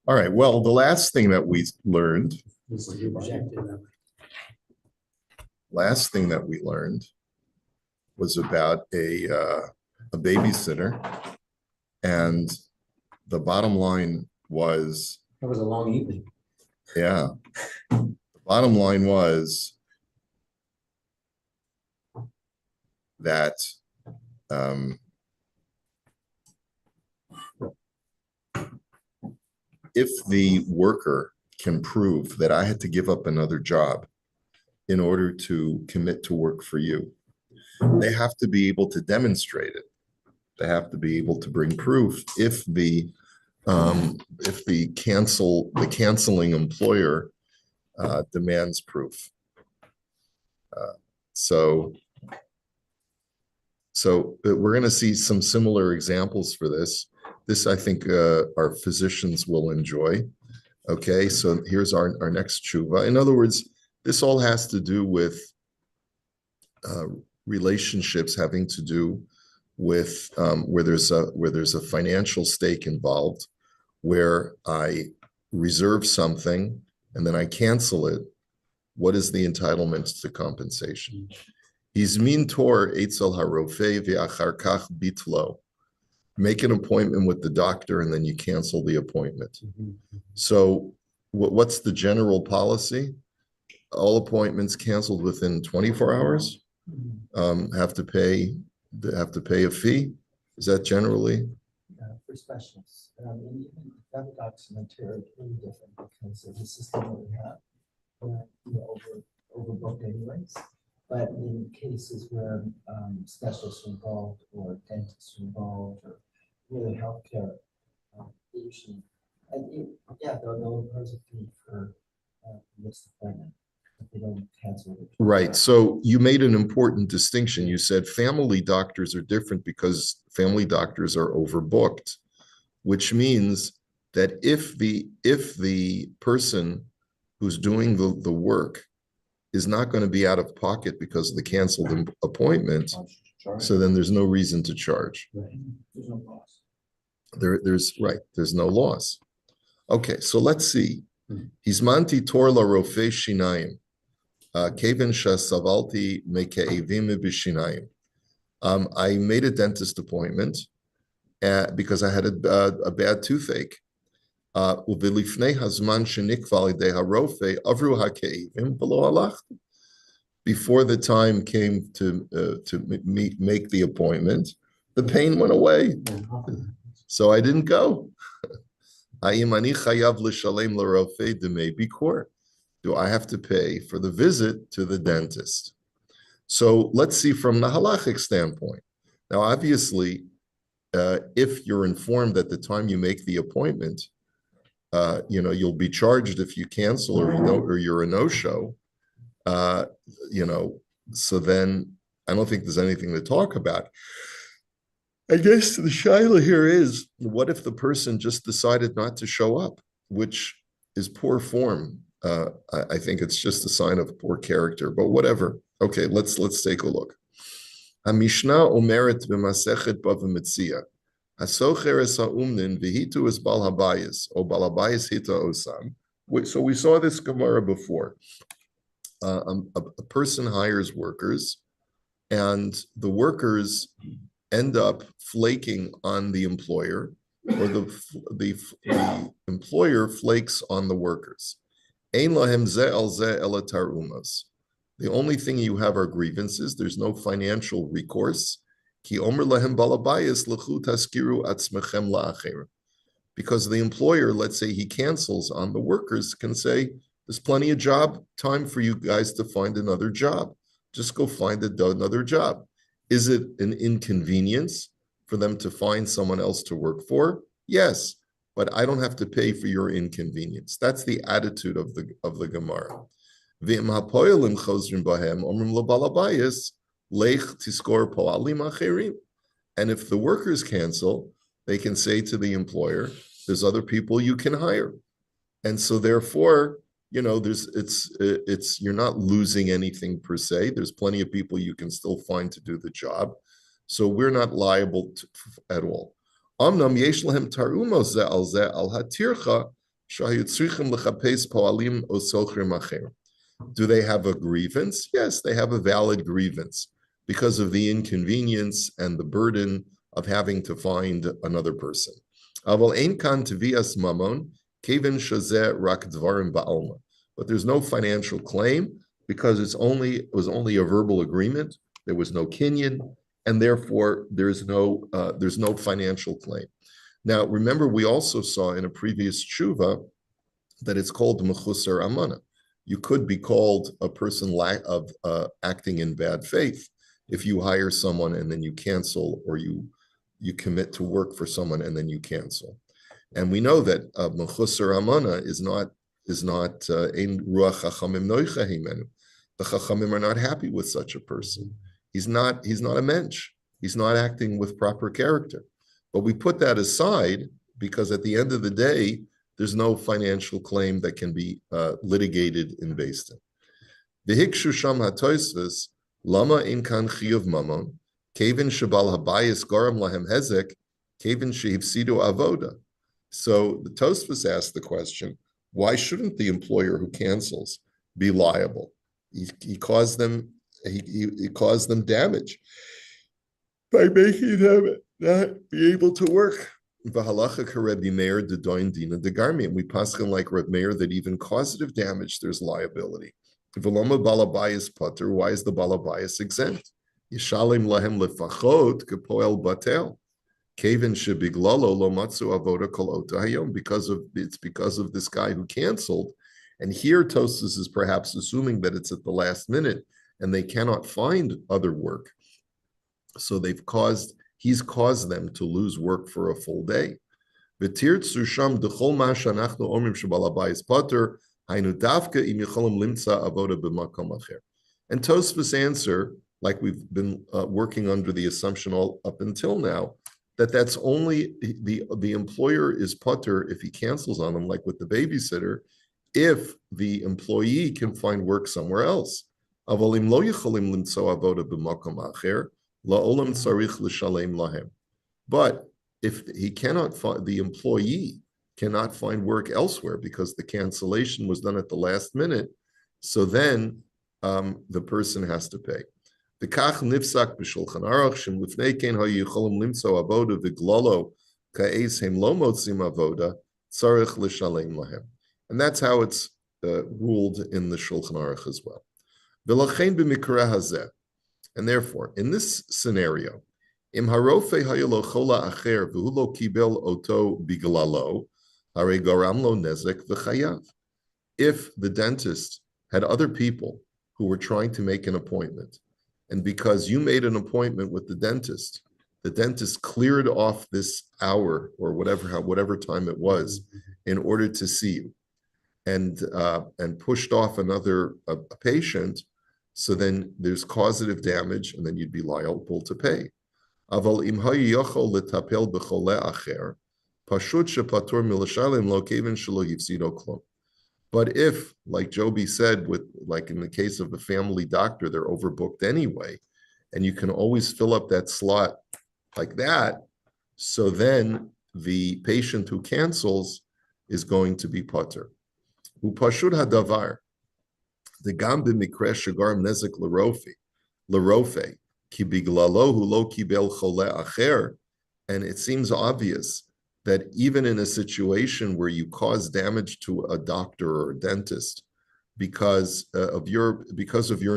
All right. Well, the last thing that we learned, last thing that we learned was about a babysitter, and the bottom line was, It was a long evening. yeah, the bottom line was that if the worker can prove that I had to give up another job in order to commit to work for you, they have to be able to demonstrate it. They have to be able to bring proof if the canceling employer demands proof. So we're going to see some similar examples for this. This, I think, our physicians will enjoy. Okay, so here's our next tshuva. In other words, this all has to do with relationships having to do with where there's a financial stake involved, where I reserve something and then I cancel it. What is the entitlement to compensation? Izmin tor etzel harofe ve'achar kach bitlo. Make an appointment with the doctor and then you cancel the appointment. So what's the general policy? All appointments canceled within 24 hours have to pay a fee. Is that generally? For specialists, and even private docs and material are really different because of the system that we have. Overbooked anyways. But in cases where specialists are involved or dentists are involved or really healthcare, usually, they'll impose a fee for missed appointment if they don't cancel it. Right. So you made an important distinction. You said family doctors are different because family doctors are overbooked, which means that if the person who's doing the work is not going to be out of pocket because of the canceled appointment, so then there's no reason to charge. Right. There's no loss. There's no loss. Okay, so let's see. Hizmanti tor la rofe shinayim. Keven shasavalti meke'evim b'shinayim. I made a dentist appointment because I had a bad toothache. Uvilifnei hazman shenikval idei harofe avru hake'evim v'lo halachti. Before the time came to make the appointment, the pain went away, so I didn't go. Ha'im ani chayav l'shalem l'rofei demei bikor. Do I have to pay for the visit to the dentist? So let's see from the halachic standpoint. Now, obviously, if you're informed at the time you make the appointment, you'll be charged if you cancel or you're a no-show. So then I don't think there's anything to talk about. I guess the shaila here is, what if the person just decided not to show up, which is poor form? I think it's just a sign of poor character, but whatever. Okay, let's take a look. HaMishnah omeret b'masechet Bava Metzia. Hasocher es ha'umnin v'hitu es bal habayis, o bal habayis hita osam. So we saw this Gemara before. A person hires workers, and the workers end up flaking on the employer, or the employer flakes on the workers. Ein lahem zeh al zeh ela tarumas. The only thing you have are grievances. There's no financial recourse. Ki omer lahem balabayis lechu taskiru atzmechem la'acher. Because the employer, let's say he cancels on the workers, can say, there's plenty of job time for you guys to find another job. Just go find another job. Is it an inconvenience for them to find someone else to work for? Yes, but I don't have to pay for your inconvenience. That's the attitude of the Gemara. And if the workers cancel, they can say to the employer, there's other people you can hire. And so therefore, you're not losing anything per se. There's plenty of people you can still find to do the job. So we're not liable at all. Amnam yesh lahem tarumos ze al hatircha Do they have a grievance? Yes, they have a valid grievance because of the inconvenience and the burden of having to find another person. But there's no financial claim because it was only a verbal agreement. There was no kinyan, and therefore there's no financial claim. Now, remember, we also saw in a previous tshuva that it's called mechusar amana. You could be called a person of acting in bad faith if you hire someone and then you cancel, or you commit to work for someone and then you cancel. And we know that mechusar amana is not ein ruach chachamim noicha himenu. The chachamim are not happy with such a person. He's not a mensch. He's not acting with proper character. But we put that aside because at the end of the day, there's no financial claim that can be litigated in Beis Din. The hikshu sham hatoisvis lama in kan chiyuv mamon kevin shabal habayis garam lahem hezek kevin shehipsidu avoda. So the Tosfos asked the question: why shouldn't the employer who cancels be liable? He caused them damage by making them not be able to work. V'halacha Rebbe Meir dedoin dina degarmi. We paskin like Rebbe Meir that even causative damage there's liability. V'loma balabayas pater. Why is the balabayas exempt? Yishalim lahem lefachot kepoel batel. Kevin shebiglalo lo matzu avoda kol ota hayom. Because of this guy who canceled. And here Tosfos is perhaps assuming that it's at the last minute and they cannot find other work. So he's caused them to lose work for a full day. And Tosfos answer, like we've been working under the assumption all up until now, that's only the employer is pater if he cancels on them, like with the babysitter, if the employee can find work somewhere else. But if he cannot find, the employee cannot find work elsewhere because the cancellation was done at the last minute, so then the person has to pay. And that's how it's ruled in the Shulchan Aruch as well. And therefore, in this scenario, if the dentist had other people who were trying to make an appointment, and because you made an appointment with the dentist cleared off this hour or whatever time it was in order to see you, and pushed off another patient, so then there's causative damage, and then you'd be liable to pay. But if, like Joby said, like in the case of the family doctor, they're overbooked anyway, and you can always fill up that slot like that, so then the patient who cancels is going to be pater. Upashud hadavar, the gam b'mikre shagarm nezek l'rofe ki biglalo hu lo kibel chole acher, and it seems obvious that even in a situation where you cause damage to a doctor or a dentist because of your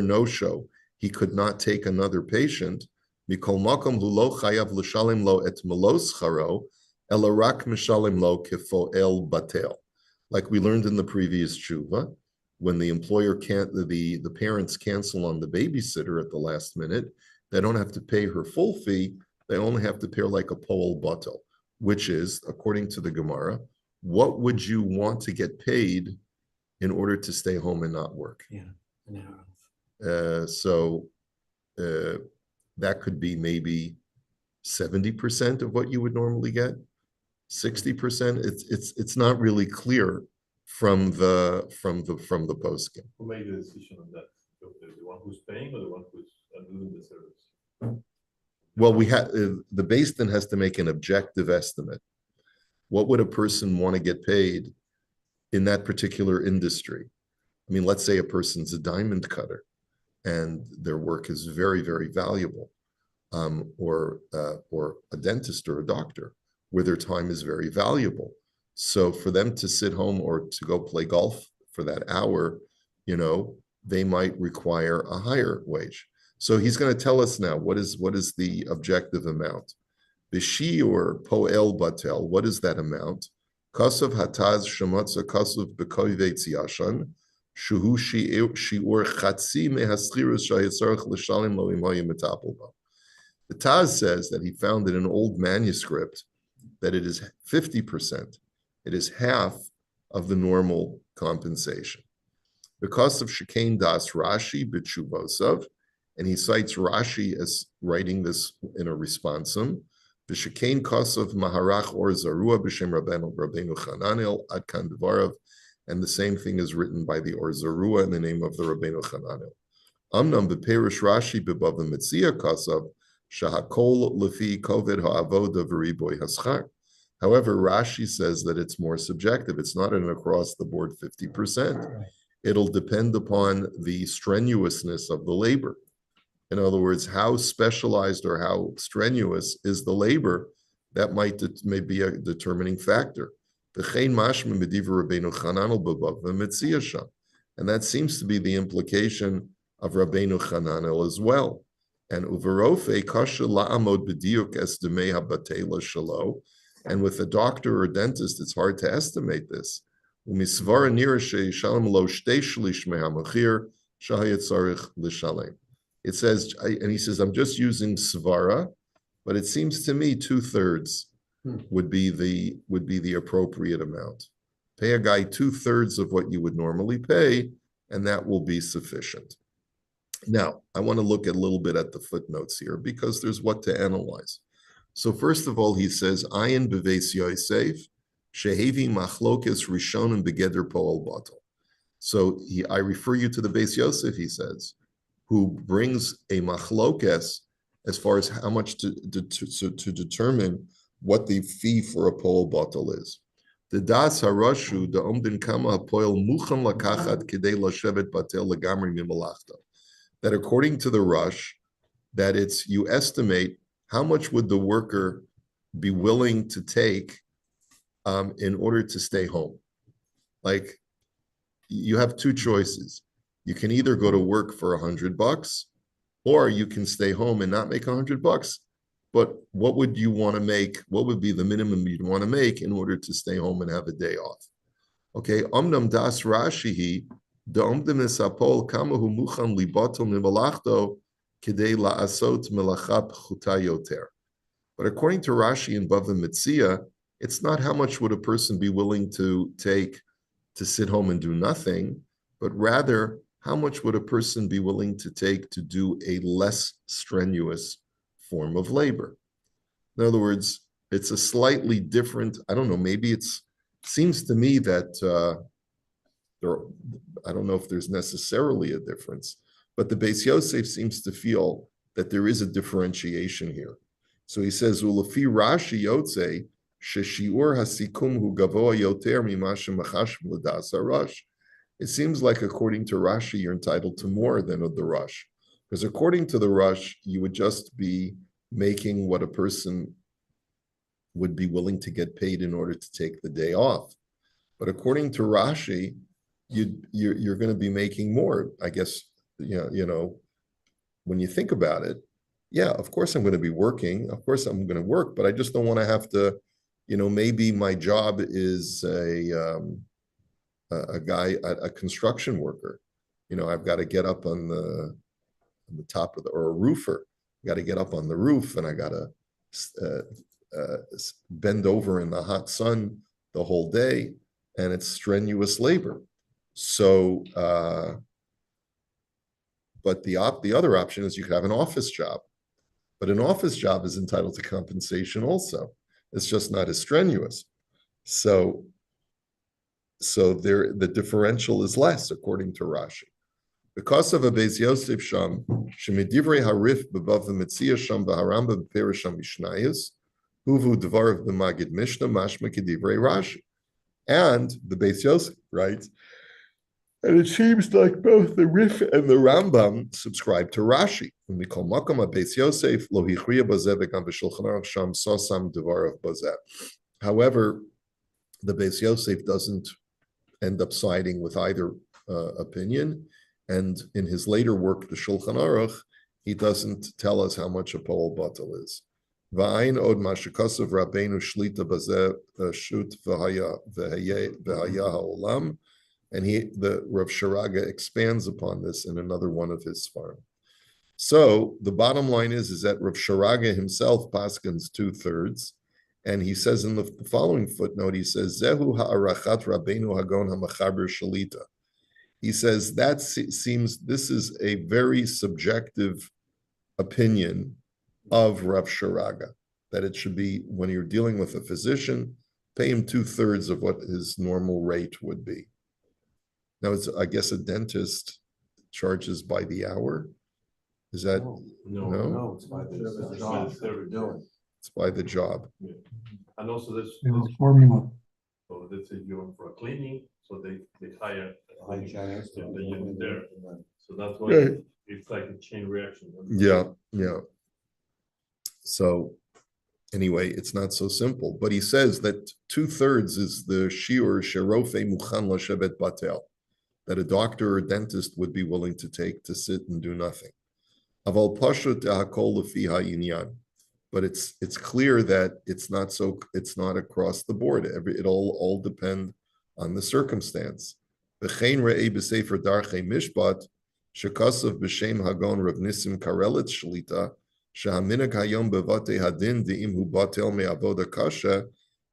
no-show, he could not take another patient. Mikol makom hu lo chayav l'shalim lo et melos charo ela rak mishalim lo kefoel batel. Like we learned in the previous tshuva, when the employer the parents cancel on the babysitter at the last minute, they don't have to pay her full fee. They only have to pay her like a poel batel, which is, according to the Gemara, what would you want to get paid in order to stay home and not work? Yeah, an hour. So that could be maybe 70% of what you would normally get. 60%. It's not really clear from the postscript. Who made the decision on that? The one who's paying or the one who's doing the service? Well, the Beis Din has to make an objective estimate. What would a person want to get paid in that particular industry. I mean, let's say a person's a diamond cutter and their work is very, very valuable, or a dentist or a doctor, where their time is very valuable. So for them to sit home or to go play golf for that hour, they might require a higher wage. So he's going to tell us now what is the objective amount. Bishi or poel batel, what is that amount? Kasav hataz shemotza kasav bekoyvetz yashan, shuhu shiur chatzi mehaschirus shayitzarach l'shalim lo imoyim metapel ba. The Taz says that he found in an old manuscript that it is 50%. It is half of the normal compensation. Because of Shekain Das Rashi b'tshuvosav, and he cites Rashi as writing this in a responsum, b'shekain kosav maharach or zarua b'shem Rabbeinu Chananel ad kan dvarav, and the same thing is written by the Or Zarua in the name of the Rabbeinu Chananel. Amnam b'perish Rashi b'bava metzia kosav, shahakol lefi koved ha'avoda v'riboy haschar. However, Rashi says that it's more subjective. It's not an across-the-board 50%. Right. It'll depend upon the strenuousness of the labor. In other words, how specialized or how strenuous is the labor, that may be a determining factor. And that seems to be the implication of Rabbeinu Chananel as well. And and with a doctor or dentist, it's hard to estimate this. It says, and he says, I'm just using svara, but it seems to me 2/3 would be the appropriate amount. Pay a guy 2/3 of what you would normally pay, and that will be sufficient. Now, I want to look a little bit at the footnotes here because there's what to analyze. So first of all, he says, Ayin beves Yosef, shehevi machlokes rishonim begeder poel batel. So I refer you to the Beis Yosef, he says, who brings a machlokes as far as how much to determine what the fee for a poel batel is. The das harashu the omdin kama poel muchan lakachat kedei lashevet batel legamri mimalachta. That according to the Rush, that it's you estimate how much would the worker be willing to take in order to stay home? Like, you have two choices. You can either go to work for $100, or you can stay home and not make $100. But what would you want to make? What would be the minimum you'd want to make in order to stay home and have a day off? Okay, Omnam das Rashihi, the Omdem esapol kamahu muchan libatel mimalachto. But according to Rashi and Bava Metzia, it's not how much would a person be willing to take to sit home and do nothing, but rather how much would a person be willing to take to do a less strenuous form of labor. In other words, it's a slightly different, I don't know, maybe seems to me that I don't know if there's necessarily a difference, but the Beis Yosef seems to feel that there is a differentiation here. So he says, "Ulefi Rashi yotze sheshiur hasikum hu gavoa yoter mimashem machashim l'das harash." It seems like according to Rashi, you're entitled to more than the Rush, because according to the Rush, you would just be making what a person would be willing to get paid in order to take the day off. But according to Rashi, you're going to be making more, I guess. When you think about it, yeah, of course I'm going to be working. Of course I'm going to work, but I just don't want to have to, maybe my job is a construction worker. I've got to get up on the top of or a roofer. I got to get up on the roof, and I got to bend over in the hot sun the whole day, and it's strenuous labor. So, but the other option is you could have an office job, but an office job is entitled to compensation also. It's just not as strenuous. So there, the differential is less according to Rashi. Because of a Beis Yosef Sham, Shemidivrei Harif Bebav Metzia Sham Baharamba Beperisham Mishnayos, Huvu Dvar of the Magid Mishnah Mashma Kedivrei Rashi. And the Beis Yosef writes, and it seems like both the Rif and the Rambam subscribe to Rashi. When we call Makam Beis Yosef, Lo Hichriya Bazeh V'Gam B'Shulchan Aruch Sham Sosam Devarav Bazeh. However, the Beis Yosef doesn't end up siding with either opinion. And in his later work, the Shulchan Aruch, he doesn't tell us how much a Pol Batal is. V'ayin od mashikasav Rabbeinu Shlita Bazeh Shut V'haya Ha'olam. And the Rav Sharaga expands upon this in another one of his svarim. So the bottom line is that Rav Sharaga himself paskins 2/3, and he says in the following footnote, he says Zehu ha'arachat Rabbeinu Hagon ha'machaber shalita. He says that seems this is a very subjective opinion of Rav Sharaga, that it should be when you're dealing with a physician, pay him 2/3 of what his normal rate would be. Now, I guess a dentist charges by the hour. Is that No, It's by the It's job by the that they're service. doing. it's by the job? And also There's a formula. so let's say you're for a cleaning, so they hire a cleaning Hygienist. and they use it there. So that's why Right. it's like a chain reaction. Yeah. So anyway, it's not so simple. But he says that 2/3 is the shiur sherofe muchan lashevet batel, that a doctor or dentist would be willing to take to sit and do nothing. Aval pashut hakol lefi ha'inyan. But it's clear that it's not across the board. It all depend on the circumstance. V'chein re'ei b'sefer darchei mishpat shekasav b'shem hagon Rav Nisim Karelitz shlita shehaminag hayom bevate hadin de'im hu batel me'avoda kasha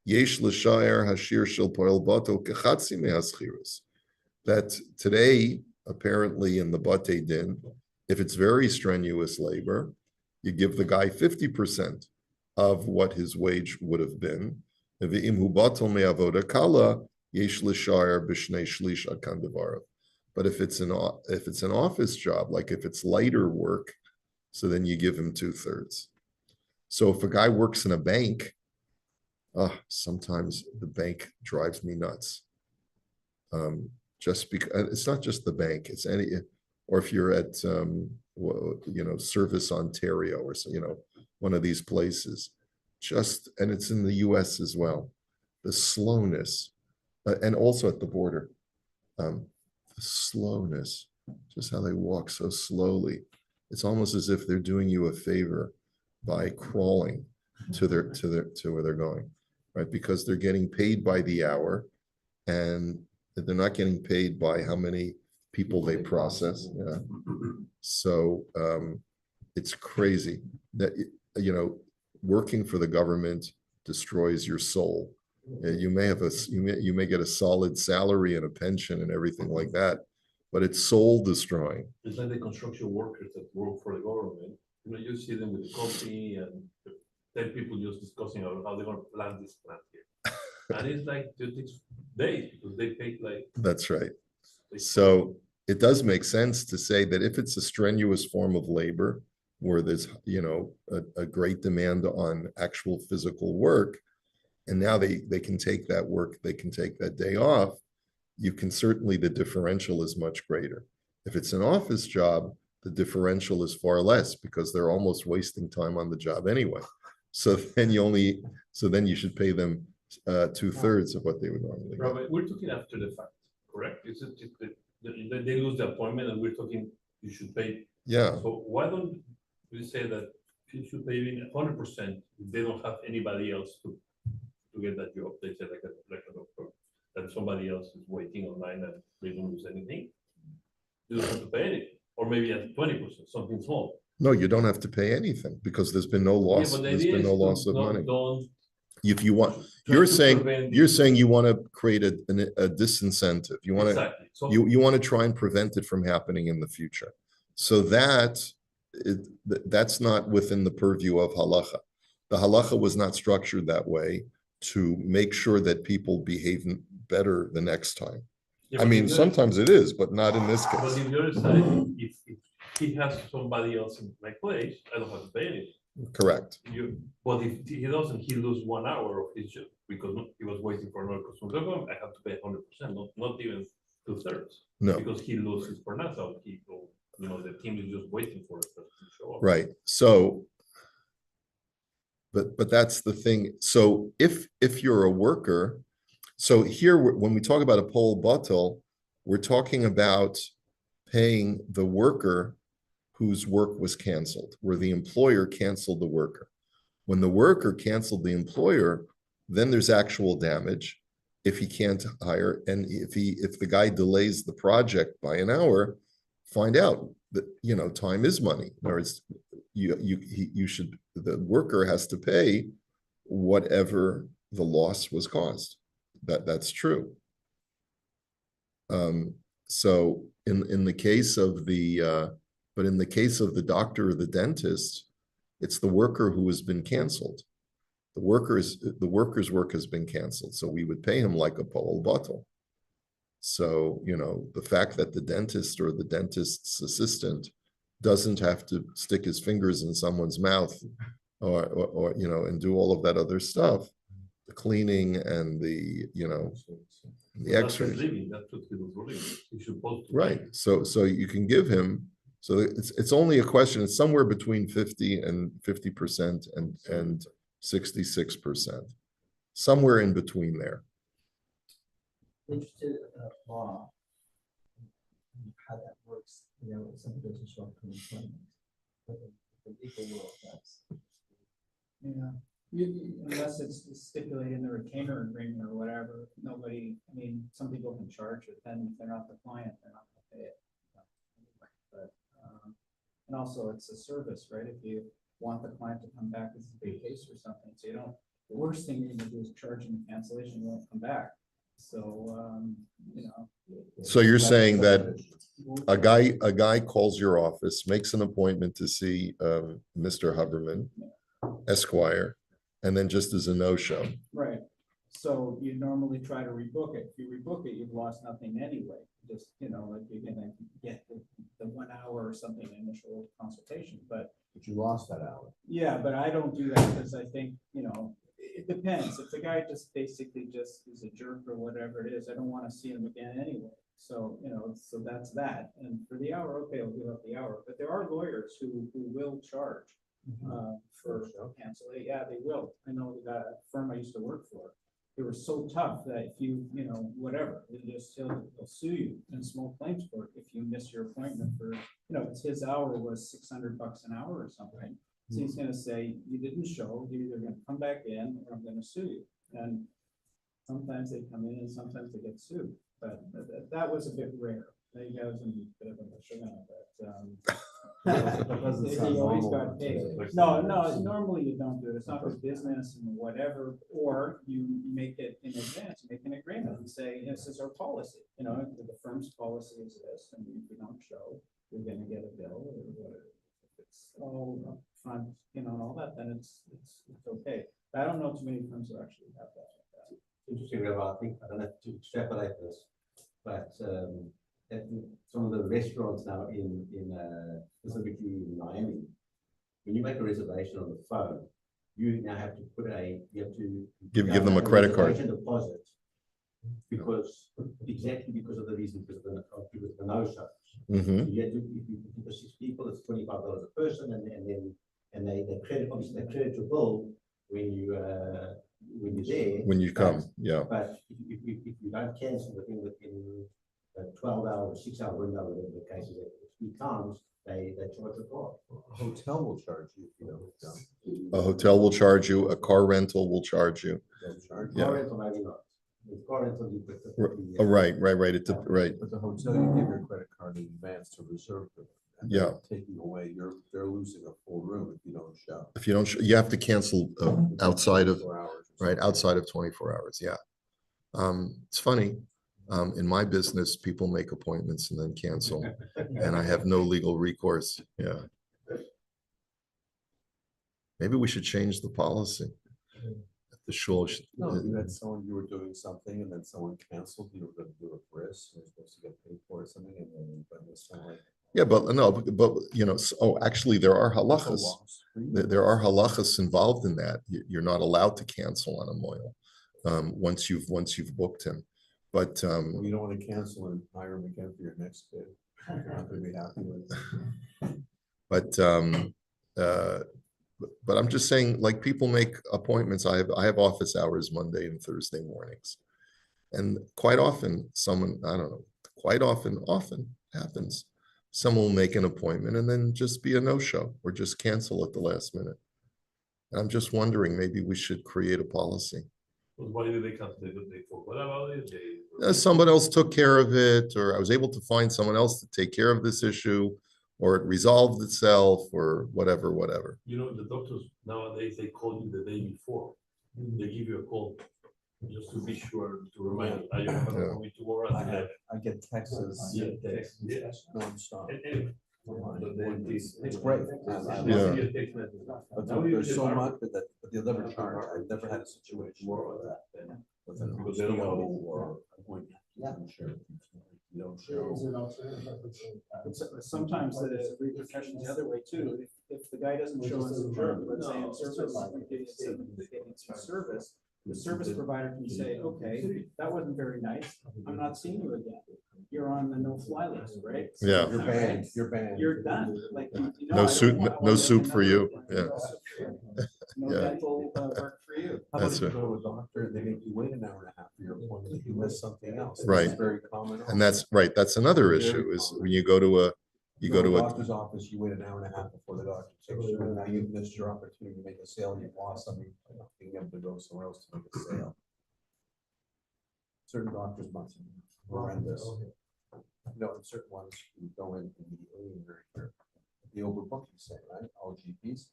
yesh l'shaer hashir shel poel batel kechatzi me'aschirus. That today, apparently in the Bate Din, if it's very strenuous labor, you give the guy 50% of what his wage would have been. But if it's an office job, like if it's lighter work, so then you give him 2/3. So if a guy works in a bank, sometimes the bank drives me nuts. Just because it's not just the bank, it's any, or if you're at Service Ontario or one of these places, and it's in the US as well, the slowness, and also at the border, the slowness, just how they walk so slowly. It's almost as if they're doing you a favor by crawling to where they're going, right? Because they're getting paid by the hour, and they're not getting paid by how many people they process. Yeah. So it's crazy that working for the government destroys your soul. You may get a solid salary and a pension and everything like that, but it's soul destroying. It's like the construction workers that work for the government. You see them with the coffee and 10 people just discussing how they're going to plant this plant here. And it's like it takes days because they take like. That's right. So it does make sense to say that if it's a strenuous form of labor where there's a great demand on actual physical work, and now they can take that work, they can take that day off, the differential is much greater. If it's an office job, the differential is far less because they're almost wasting time on the job anyway. So then you should pay them 2/3 of what they would normally get. Robert, we're talking after the fact, correct? Is it they lose the appointment and we're talking you should pay? Yeah. So why don't we say that you should pay even 100% if they don't have anybody else to get that job? They say like a doctor, that somebody else is waiting online and they don't lose anything. You don't have to pay anything, or maybe at 20%, something small. No, you don't have to pay anything because there's been no loss. Yeah, but the There's idea been no is to loss of not- money. Don't If you want, try you're to saying prevent you want to create a disincentive. You want to exactly. So you want to try and prevent it from happening in the future. So that's not within the purview of halacha. The halacha was not structured that way to make sure that people behave better the next time. yeah, I but mean, if sometimes it is, but not in this But case. if the other side, if he has somebody else in my place, I don't have to pay anything. correct. But if he doesn't, he lose 1 hour of his job because he was waiting for another customer. I have to pay 100%, not even 2/3. No, Because he loses for nothing. The team is just waiting for it to show up. right. So, but that's the thing. So if you're a worker, so here, when we talk about a poll bottle, we're talking about paying the worker whose work was canceled, where the employer canceled the worker. When the worker canceled the employer, then there's actual damage if he can't hire, and if the guy delays the project by an hour, find out that time is money. In other words, the worker has to pay whatever the loss was caused. That's true. So in the case of but in the case of the doctor or the dentist, it's the worker who has been canceled. The worker's work has been canceled, so we would pay him like a poll bottle. So, the fact that the dentist or the dentist's assistant doesn't have to stick his fingers in someone's mouth or and do all of that other stuff, the cleaning and the That's his x-rays. living. That's what he was living. He's supposed to. Right. So you can give him, so it's only a question, it's somewhere between 50% and 66%, somewhere in between there. Interested about law, and how that works, if somebody doesn't show up to employment. But the legal world, that's. Yeah, unless it's stipulated in the retainer agreement or whatever, nobody, some people can charge it, then if they're not the client, they're not gonna pay it. But, and also it's a service, right? If you want the client to come back as a big case or something, so the worst thing you're gonna do is charge them cancellation, you won't come back. So, So you're saying that a guy calls your office, makes an appointment to see Mr. Huberman, Esquire, and then just as a no-show. right. So you normally try to rebook it. If you rebook it, you've lost nothing anyway. Just, like you're gonna get the 1 hour or something initial consultation, but you lost that hour. yeah, but I don't do that because I think, it depends. If the guy just basically just is a jerk or whatever it is, I don't want to see him again anyway. So, so that's that. And for the hour, okay, I'll give up the hour. But there are lawyers who will charge for cancellation. Yeah, they will. I know that firm I used to work for. They were so tough that if you, whatever, he'll sue you in small claims court if you miss your appointment for, it's his hour was $600 an hour or something. So he's gonna say, you didn't show, you're either gonna come back in or I'm gonna sue you. And sometimes they come in and sometimes they get sued, but that was a bit rare. That guy was in a bit of a sugar, but he always got paid. No, normally you don't do it. It's not good business and whatever, or you make it in advance, make an agreement and say, this is our policy. The firm's policy is this, and if you don't show, you're gonna get a bill or whatever. If it's all upfront, and all that, then it's okay. But I don't know too many firms that actually have that. Interesting, Rabbi. I don't have to extrapolate this, but some of the restaurants now in specifically in Miami, when you make a reservation on the phone, you now have to Give them a credit card deposit because of the reason because of the no-shows. Mm-hmm. You have to, if you for 6 people, it's $25 a person, and they credit, obviously they credit your bill when you're there. When you come, yeah. But if you don't cancel within a 12-hour or 6-hour window, whatever the case is, 3 times, they charge a card. A hotel will charge you if you don't come. A hotel will charge you, a car rental will charge you. They'll charge Yeah. Car rental, maybe not. With car rental, you put the. Oh, right. Right. But the hotel, you give your credit card in advance to reserve them. And Yeah. they're taking away, they're losing a full room if you don't show. If you don't, you have to cancel outside of, 24 hours or right, something. outside of 24 hours. Yeah. It's funny. In my business, people make appointments and then cancel, and I have no legal recourse. Yeah. Maybe we should change the policy. The shul. No, you had someone, you were doing something and then someone canceled, you were going to do a bris, you were supposed to get paid for it or something, and then this someone Yeah, but no, but you know, actually, there are It's a halachas. loss for you. There are halachas involved in that. You're not allowed to cancel on a moil once you've booked him. But Well, you don't want to cancel and hire him again for your next bid. You're not going to be happy with it. but but I'm just saying, like, people make appointments. I have office hours Monday and Thursday mornings, and quite often someone, I don't know, often happens. Someone will make an appointment and then just be a no-show or just cancel at the last minute. And I'm just wondering, maybe we should create a policy. But why did they come? They forgot about it. Someone else took care of it, or I was able to find someone else to take care of this issue, or it resolved itself, or whatever. You know, the doctors nowadays, they call you the day before. They give you a call just to be sure, to remind you. I have an Yeah. appointment tomorrow at 11. I get texts. Yeah, text, yeah. Nonstop. Anyway, It's great. Yeah. But there's so much that they'll never charge. I've never had a situation where that. With an Because they don't PO know. or appointment. Yeah. Sure. You don't Is show. there an alternative? But sometimes the repercussions the other way too, if the guy doesn't show us a jerk, let's say in service, the service provider can say, okay, that wasn't very nice, I'm not seeing you again. You're on the no-fly list, right? Yeah. You're banned. You're banned. You're done, like, you know, No I don't soup- want- I no wanna soup make for you. another- Yeah. No Yeah. dental work for you. How about That's if you right. go to a doctor and they make you wait an hour and a half for your appointment, you miss something else. This Right. is very common. And that's right. That's another Very issue is common. when you go to a doctor's office, you wait an hour and a half before the doctor takes you, and now you've missed your opportunity to make a sale, you've lost something, being able to go somewhere else to make a sale. Certain doctors must be horrendous. No, and certain ones you go in immediately and the overbook, you say, right, all GPs.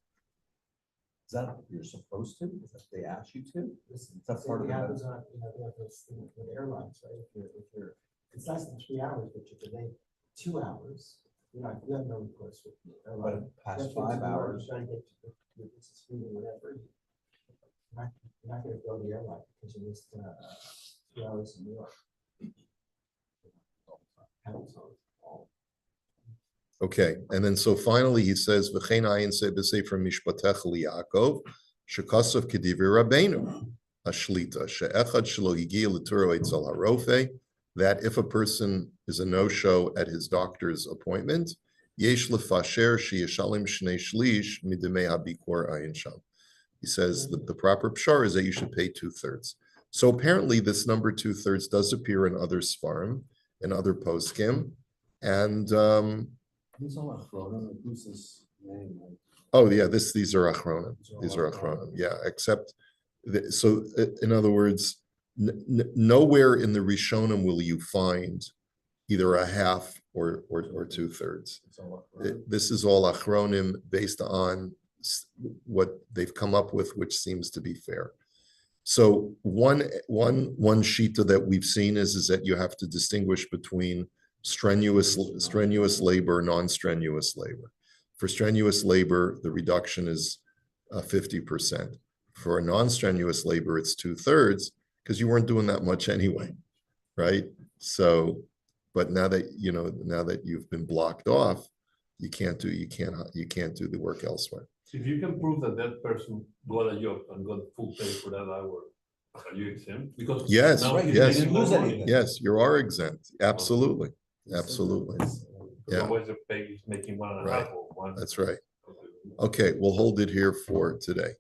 Is that what you're supposed to, is that they ask you to? Is that part of It the? happens on, they have this thing with airlines, right? If you're, it's less than 3 hours, but you delay 2 hours, you have no recourse with the But airline. past You have to 5 do more, hours, you're trying to get to your business meeting, whatever. You're not gonna go to the airline because you missed 2 hours in New York. Happens all. Okay, and then so finally he says, "V'chein ayin se b'sefer Mishpatech liYaakov, shekasav k'divrei Rabbeinu, ashlita she'echad shelo higia l'turo etzel harofe." That if a person is a no-show at his doctor's appointment, yesh lefasher sheyeshalim shnei shlish midemei habikor ayin sham. He says that the proper pshar is that you should pay 2/3. So apparently, this number 2/3 does appear in other svarim, in other poskim, and these all are thrown, who's this name? Like, oh yeah, these are achronim. These are achronim. Yeah, except so in other words, nowhere in the Rishonim will you find either a half or 2/3. it's all thrown. This is all achronim based on what they've come up with, which seems to be fair. So one shita that we've seen is that you have to distinguish between strenuous labor, non-strenuous labor. For strenuous labor, the reduction is 50%. For a non-strenuous labor, it's 2/3 because you weren't doing that much anyway, right? So, but now that you've been blocked off, you can't do the work elsewhere. If you can prove that that person got a job and got full pay for that hour, are you exempt? Because Yes, now right, he's you yes. making more Lose money. anything. Yes, you are exempt. Absolutely, absolutely. Because Yeah. otherwise the pay is making 1.5 or one. That's right. Okay, we'll hold it here for today.